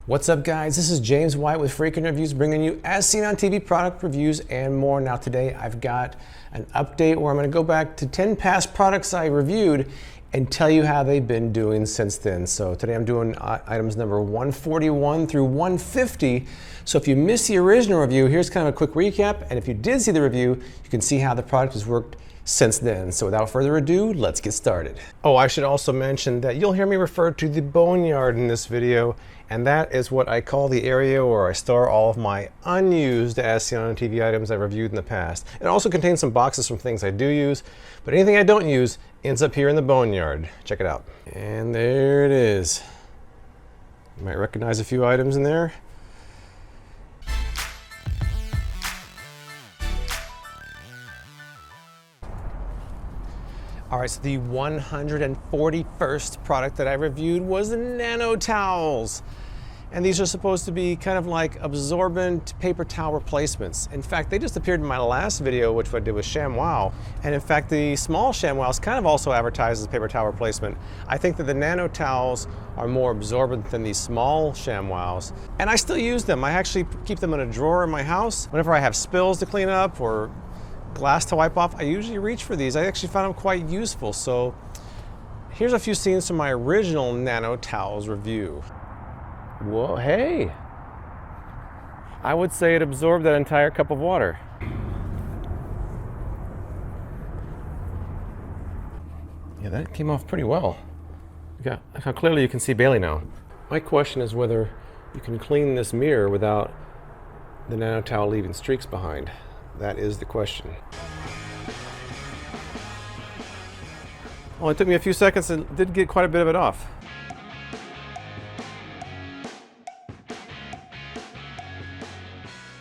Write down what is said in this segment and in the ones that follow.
What's up, guys? This is James White with Freakin' Reviews, bringing you as seen on TV product reviews and more. Now today I've got an update where I'm going to go back to 10 past products I reviewed and tell you how they've been doing since then. So today I'm doing items number 141 through 150. So if you missed the original review, here's kind of a quick recap. And if you did see the review, you can see how the product has worked since then. So without further ado, let's get started. Oh, I should also mention that you'll hear me refer to the boneyard in this video, and that is what I call the area where I store all of my unused as seen on TV items I've reviewed in the past. It also contains some boxes from things I do use, but anything I don't use ends up here in the boneyard. Check it out. And there it is. You might recognize a few items in there. All right, so the 141st product that I reviewed was the Nano Towels. And these are supposed to be kind of like absorbent paper towel replacements. In fact, they just appeared in my last video, which I did with ShamWow. And in fact, the small ShamWow is kind of also advertised as a paper towel replacement. I think that the Nano Towels are more absorbent than these small ShamWows. And I still use them. I actually keep them in a drawer in my house. Whenever I have spills to clean up or glass to wipe off, I usually reach for these. I actually found them quite useful. So here's a few scenes from my original Nano Towels review. Whoa, hey! I would say it absorbed that entire cup of water. Yeah, that came off pretty well. Look how clearly you can see Bailey now. My question is whether you can clean this mirror without the Nano Towel leaving streaks behind. That is the question. Well, it took me a few seconds and did get quite a bit of it off.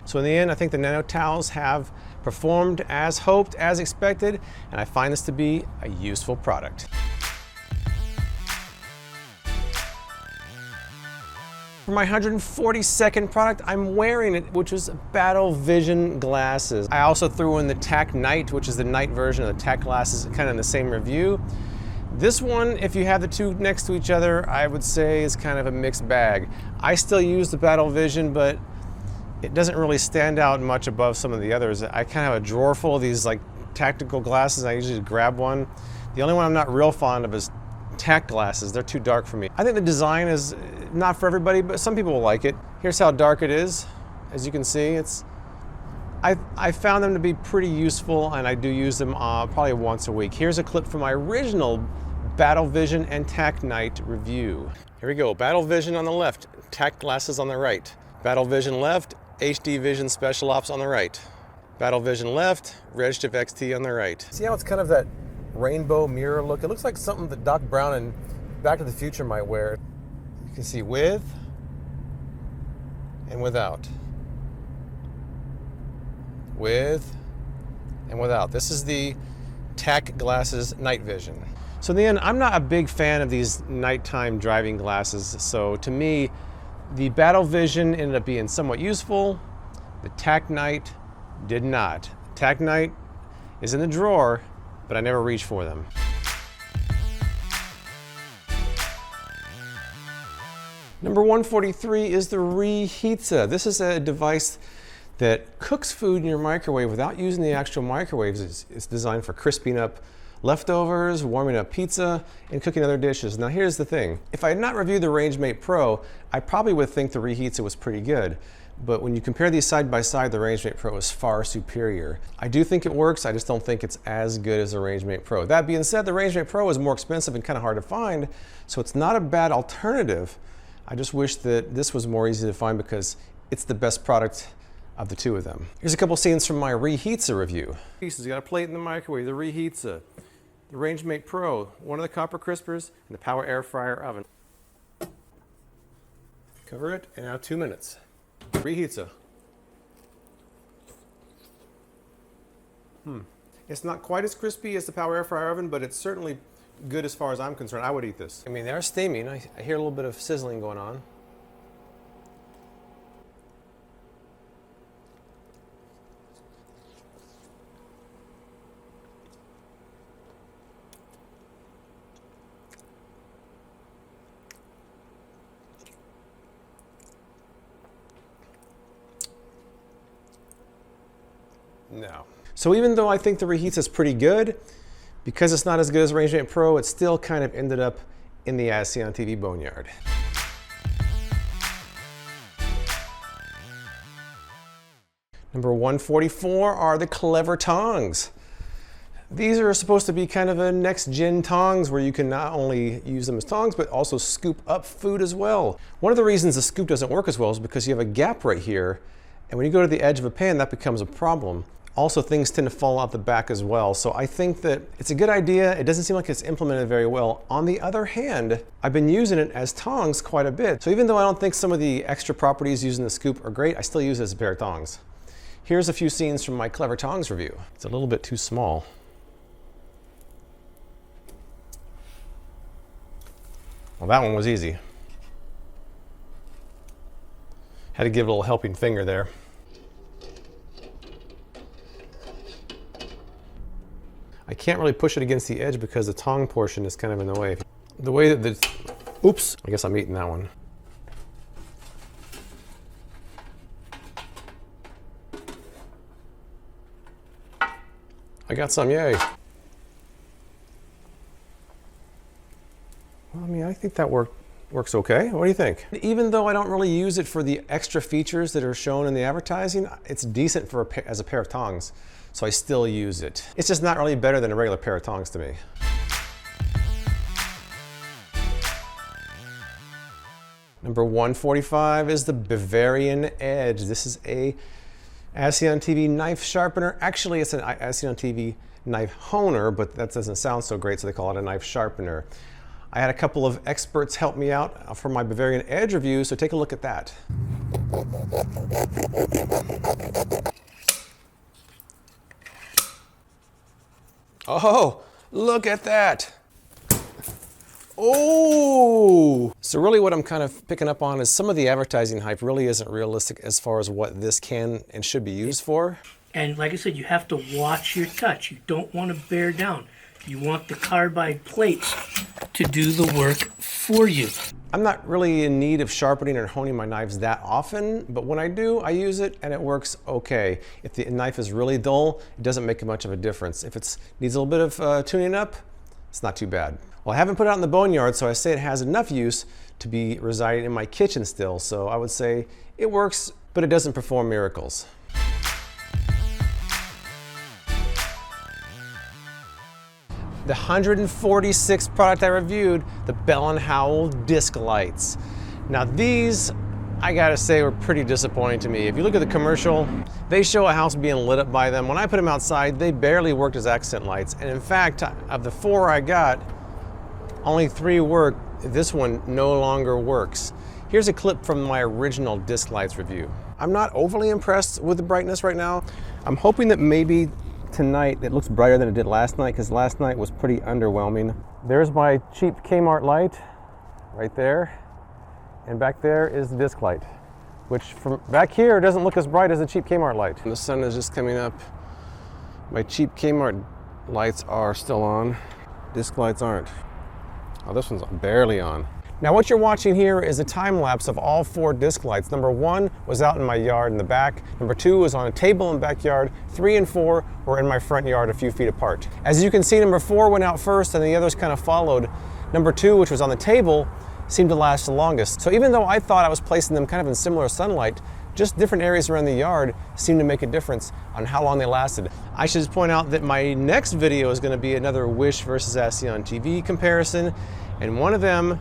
So in the end, I think the Nano Towels have performed as hoped, as expected, and I find this to be a useful product. For my 142nd product, I'm wearing it, which was Battle Vision glasses. I also threw in the Tac Night, which is the night version of the Tac glasses, kind of in the same review. This one, if you have the two next to each other, I would say is kind of a mixed bag. I still use the Battle Vision, but it doesn't really stand out much above some of the others. I kind of have a drawer full of these like tactical glasses. I usually grab one. The only one I'm not real fond of is Tac glasses. They're too dark for me. I think the design is not for everybody, but some people will like it. Here's how dark it is. As you can see, I found them to be pretty useful, and I do use them probably once a week. Here's a clip from my original Battle Vision and Tac Night review. Here we go. Battle Vision on the left, Tac glasses on the right. Battle Vision left, HD Vision Special Ops on the right. Battle Vision left, Regitive XT on the right. See how it's kind of that rainbow mirror look? It looks like something that Doc Brown in Back to the Future might wear. You can see with and without. With and without. This is the Tac glasses night vision. So in the end, I'm not a big fan of these nighttime driving glasses. So to me, the Battle Vision ended up being somewhat useful. The Tac Night did not. Tac Night is in the drawer, but I never reach for them. Number 143 is the Reheatza. This is a device that cooks food in your microwave without using the actual microwaves. It's designed for crisping up leftovers, warming up pizza, and cooking other dishes. Now here's the thing. If I had not reviewed the RangeMate Pro, I probably would think the Reheatza was pretty good. But when you compare these side by side, the RangeMate Pro is far superior. I do think it works, I just don't think it's as good as the RangeMate Pro. That being said, the RangeMate Pro is more expensive and kind of hard to find, so it's not a bad alternative. I just wish that this was more easy to find because it's the best product of the two of them. Here's a couple scenes from my Reheatza review. Pieces, you got a plate in the microwave, the Reheatza, the RangeMate Pro, one of the copper crispers, and the power air fryer oven. Cover it, and now 2 minutes. Reheatza. It's not quite as crispy as the power air fryer oven, but it's certainly good as far as I'm concerned. I would eat this. I mean, they're steaming. I hear a little bit of sizzling going on. No. So even though I think the Reheatza is pretty good, because it's not as good as Range Mate Pro, it still kind of ended up in the As Seen on TV boneyard. Number 144 are the Clever Tongs. These are supposed to be kind of a next-gen tongs where you can not only use them as tongs, but also scoop up food as well. One of the reasons the scoop doesn't work as well is because you have a gap right here, and when you go to the edge of a pan, that becomes a problem. Also, things tend to fall out the back as well. So I think that it's a good idea. It doesn't seem like it's implemented very well. On the other hand, I've been using it as tongs quite a bit. So even though I don't think some of the extra properties using the scoop are great, I still use it as a pair of tongs. Here's a few scenes from my Clever Tongs review. It's a little bit too small. Well, that one was easy. Had to give it a little helping finger there. I can't really push it against the edge because the tong portion is kind of in the way. The way that the, oops, I guess I'm eating that one. I got some, yay. Well, I mean, I think that works okay. What do you think? Even though I don't really use it for the extra features that are shown in the advertising, it's decent for as a pair of tongs, so I still use it. It's just not really better than a regular pair of tongs to me. Number 145 is the Bavarian Edge. This is a As Seen on TV knife sharpener. Actually, it's an As Seen on TV knife honer, but that doesn't sound so great, so they call it a knife sharpener. I had a couple of experts help me out for my Bavarian Edge review, so take a look at that. Oh, look at that. Oh! So really what I'm kind of picking up on is some of the advertising hype really isn't realistic as far as what this can and should be used for. And like I said, you have to watch your touch. You don't want to bear down. You want the carbide plates to do the work for you. I'm not really in need of sharpening or honing my knives that often, but when I do, I use it and it works okay. If the knife is really dull, it doesn't make much of a difference. If it needs a little bit of tuning up, it's not too bad. Well, I haven't put it out in the boneyard, so I say it has enough use to be residing in my kitchen still, so I would say it works, but it doesn't perform miracles. The 146th product I reviewed, the Bell & Howell disc lights. Now these, I gotta say, were pretty disappointing to me. If you look at the commercial, they show a house being lit up by them. When I put them outside, they barely worked as accent lights. And in fact, of the 4 I got, only 3 work. This one no longer works. Here's a clip from my original disc lights review. I'm not overly impressed with the brightness right now. I'm hoping that maybe tonight it looks brighter than it did last night, because last night was pretty underwhelming. There's my cheap Kmart light right there, and back there is the disc light, which from back here doesn't look as bright as the cheap Kmart light. And the sun is just coming up. My cheap Kmart lights are still on. Disc lights aren't. Oh, this one's barely on. Now what you're watching here is a time lapse of all 4 disc lights. Number 1 was out in my yard in the back. Number 2 was on a table in the backyard. 3 and 4 were in my front yard a few feet apart. As you can see, number 4 went out first and the others kind of followed. Number 2, which was on the table, seemed to last the longest. So even though I thought I was placing them kind of in similar sunlight, just different areas around the yard seemed to make a difference on how long they lasted. I should just point out that my next video is going to be another Wish versus As Seen on TV comparison, and one of them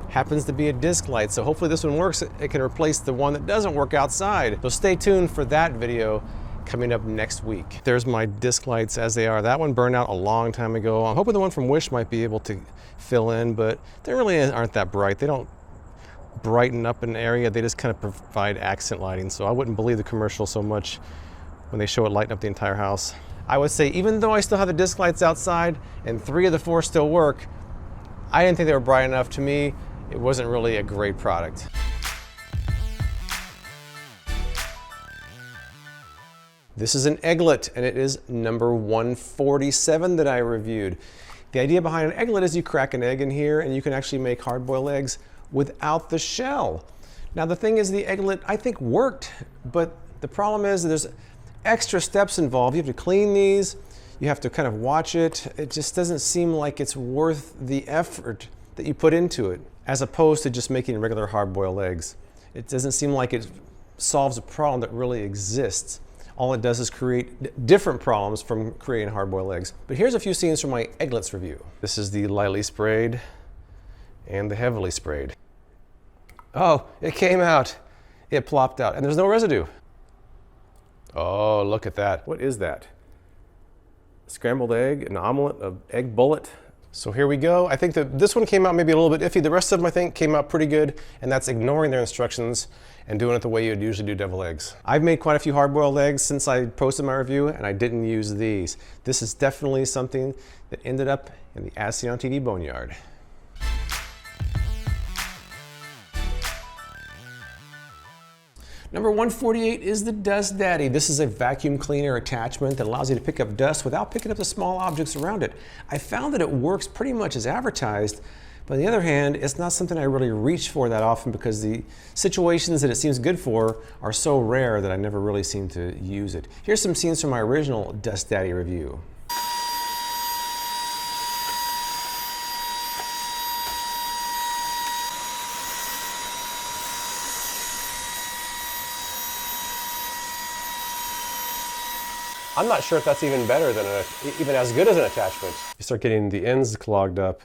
happens to be a disc light, so hopefully this one works. It can replace the one that doesn't work outside. So stay tuned for that video coming up next week. There's my disc lights as they are. That one burned out a long time ago. I'm hoping the one from Wish might be able to fill in, but they really aren't that bright. They don't brighten up an area, they just kind of provide accent lighting, so I wouldn't believe the commercial so much when they show it lighting up the entire house. I would say even though I still have the disc lights outside and 3 of the 4 still work, I didn't think they were bright enough. To me, it wasn't really a great product. This is an Egglet, and it is number 147 that I reviewed. The idea behind an Egglet is you crack an egg in here and you can actually make hard-boiled eggs without the shell. Now the thing is, the Egglet I think worked, but the problem is there's extra steps involved. You have to clean these, you have to kind of watch it. It just doesn't seem like it's worth the effort that you put into it, as opposed to just making regular hard-boiled eggs. It doesn't seem like it solves a problem that really exists. All it does is create different problems from creating hard-boiled eggs. But here's a few scenes from my Egglettes review. This is the lightly sprayed and the heavily sprayed. Oh, it came out. It plopped out, and there's no residue. Oh, look at that. What is that? Scrambled egg, an omelet, an egg bullet. So here we go. I think that this one came out maybe a little bit iffy. The rest of them, I think, came out pretty good, and that's ignoring their instructions and doing it the way you'd usually do deviled eggs. I've made quite a few hard-boiled eggs since I posted my review, and I didn't use these. This is definitely something that ended up in the As Seen on TV boneyard. Number 148 is the Dust Daddy. This is a vacuum cleaner attachment that allows you to pick up dust without picking up the small objects around it. I found that it works pretty much as advertised, but on the other hand, it's not something I really reach for that often because the situations that it seems good for are so rare that I never really seem to use it. Here's some scenes from my original Dust Daddy review. I'm not sure if that's even better than even as good as an attachment. You start getting the ends clogged up.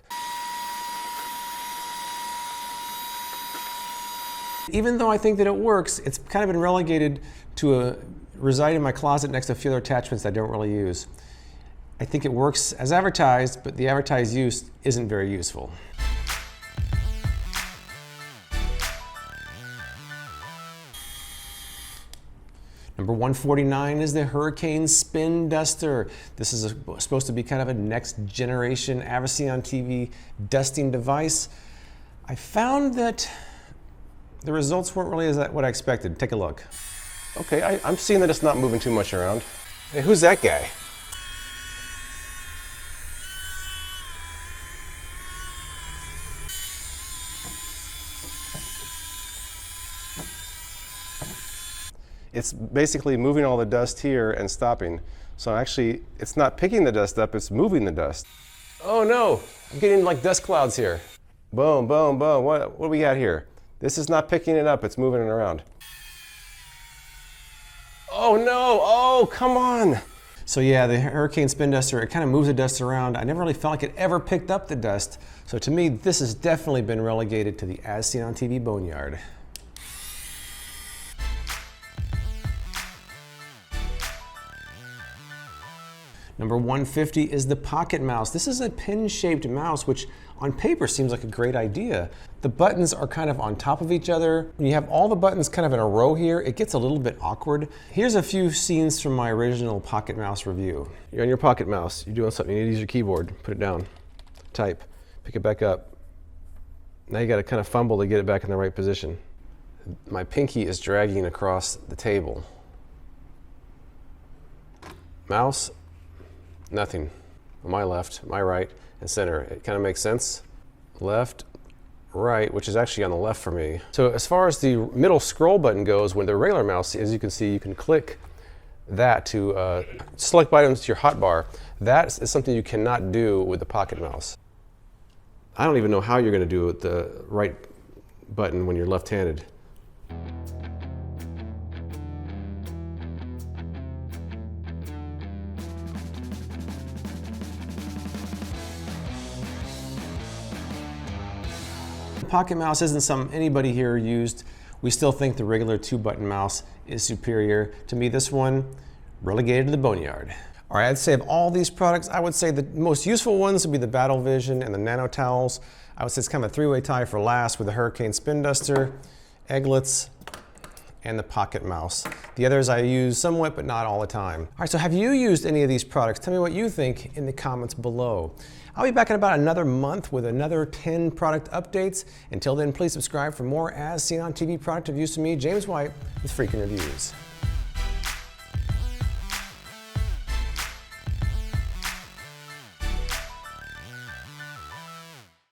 Even though I think that it works, it's kind of been relegated to reside in my closet next to a few other attachments I don't really use. I think it works as advertised, but the advertised use isn't very useful. Number 149 is the Hurricane Spin Duster. This is supposed to be kind of a next generation As Seen on TV dusting device. I found that the results weren't really what I expected. Take a look. Okay, I'm seeing that it's not moving too much around. Hey, who's that guy? It's basically moving all the dust here and stopping. So actually, it's not picking the dust up, it's moving the dust. Oh no, I'm getting like dust clouds here. Boom, boom, boom, what do we got here? This is not picking it up, it's moving it around. Oh no, oh, come on. So yeah, the Hurricane Spin Duster, it kind of moves the dust around. I never really felt like it ever picked up the dust. So to me, this has definitely been relegated to the As Seen on TV boneyard. Number 150 is the Pocket Mouse. This is a pin-shaped mouse, which on paper seems like a great idea. The buttons are kind of on top of each other. When you have all the buttons kind of in a row here, it gets a little bit awkward. Here's a few scenes from my original Pocket Mouse review. You're on your Pocket Mouse, you're doing something, you need to use your keyboard, put it down, type, pick it back up. Now you gotta kind of fumble to get it back in the right position. My pinky is dragging across the table. Mouse, nothing. On my left, my right, and center. It kind of makes sense. Left, right, which is actually on the left for me. So as far as the middle scroll button goes, when the regular mouse, as you can see, you can click that to select items to your hotbar. That is something you cannot do with the Pocket Mouse. I don't even know how you're going to do it with the right button when you're left-handed. The Pocket Mouse isn't something anybody here used. We still think the regular 2-button mouse is superior. To me, this one, relegated to the boneyard. All right, I'd say of all these products, I would say the most useful ones would be the Battle Vision and the Nano Towels. I would say it's kind of a three-way tie for last with the Hurricane Spin Duster, Egglettes, and the Pocket Mouse. The others I use somewhat, but not all the time. All right, so have you used any of these products? Tell me what you think in the comments below. I'll be back in about another month with another 10 product updates. Until then, please subscribe for more As Seen on TV product reviews from me, James White, with Freakin' Reviews.